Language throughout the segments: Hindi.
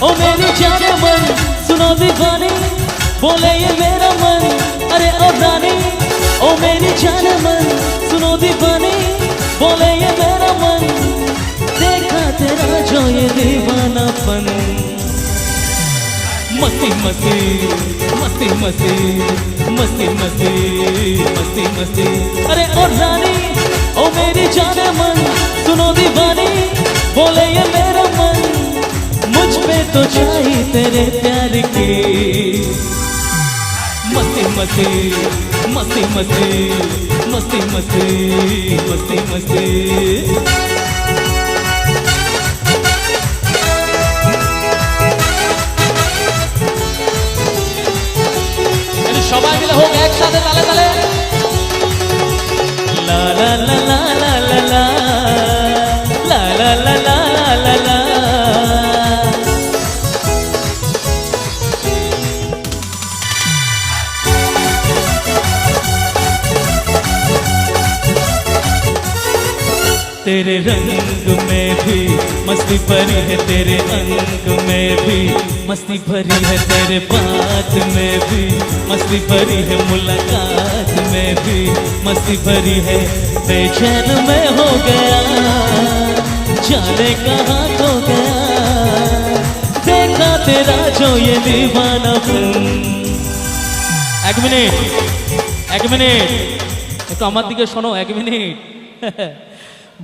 ओ मेरी जाने मन सुनो दीवानी बोले ये मेरा मन अरे ओ रानी ओ मेरी जाने मन सुनो दीवानी बोले ये मेरा मन देखा तेरा जो ये दीवानापन मस्ती मस्ती मस्ती मस्ती मस्ती मस्ती मस्ती मस्ती अरे ओ रानी ओ मेरी जाने मन सुनो दीवानी बोले ये मेरा मन मुझ पे तो चाहिए तेरे प्यार की मस्ती मस्ती मस्ती मस्ती मस्ती मस्ती मस्ती मस्ती সবাই মিলে হোক একসাথে তালে তালে লা লা লা লা লা লা লা লা লা লা লা লা तेरे रंग में भी मस्ती भरी है तेरे अंग में भी मस्ती भरी है तेरे बात में भी मस्ती भरी है मुलाकात में भी मस्ती भरी है बेचैन में हो गया जाने कहाँ खो गया देखा तेरा जो ये दीवानापन एक मिनट একটু আমার দিকে শোনো এক মিনিট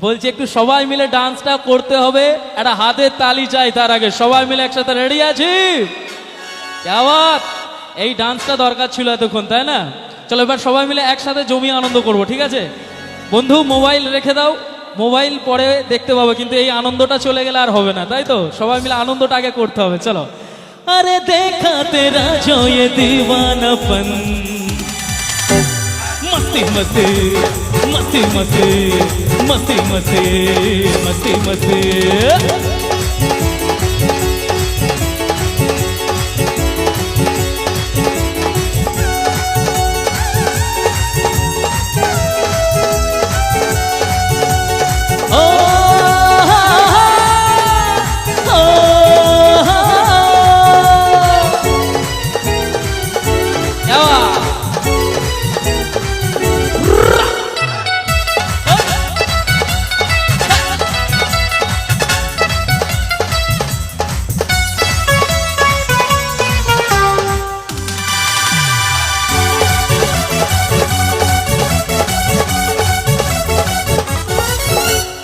বলছি একটু সবাই মিলে ডান্সটা করতে হবে একটা হাতের তালি চাই তার আগে সবাই মিলে একসাথে রেডি আছি কেমন এই ডান্সটা দরকার ছিল এতক্ষণ তাই না চলো এবার সবাই মিলে একসাথে জমি আনন্দ করব ঠিক আছে বন্ধু মোবাইল রেখে দাও মোবাইল পরে দেখতে পাবো কিন্তু এই আনন্দটা চলে গেলে আর হবে না তাই তো সবাই মিলে আনন্দটা আগে করতে হবে চলো আরে দেখা তেরা जो ये दीवानापन मस्ती मस्ती मस्ती मस्ती मस्ती मस्ती मस्ती मस्ती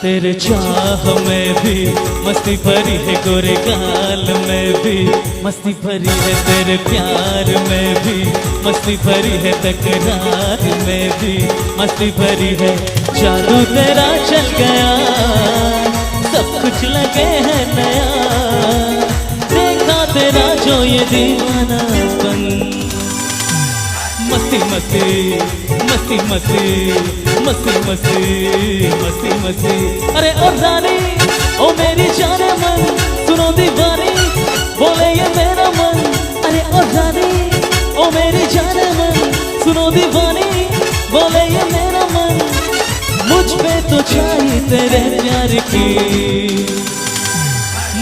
तेरे चाह में भी मस्ती भरी है गोरे गाल में भी मस्ती भरी है तेरे प्यार में भी मस्ती भरी है तकरार में भी मस्ती भरी है जादू तेरा चल गया सब कुछ लगे है नया देखा तेरा जो ये दीवानापन मस्ती मस्ती मस्ती मस्ती मस्ती मस्ती मस्ती मस्ती अरे ओ रानी ओ मेरी जाने मन सुनो दीवानी बोले ये मेरा मन अरे ओ रानी ओ मेरी जाने मन सुनो दीवानी बोले ये मेरा मन मुझ पे तो चाहिए तेरे प्यार की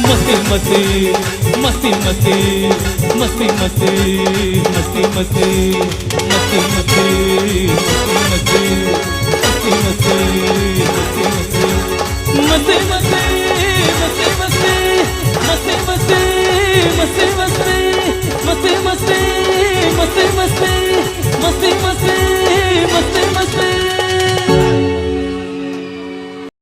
मस्ती मस्ती मस्ती मस्ती मस्ती मस्ती मस्ती मस्ती मस्ती मस्ती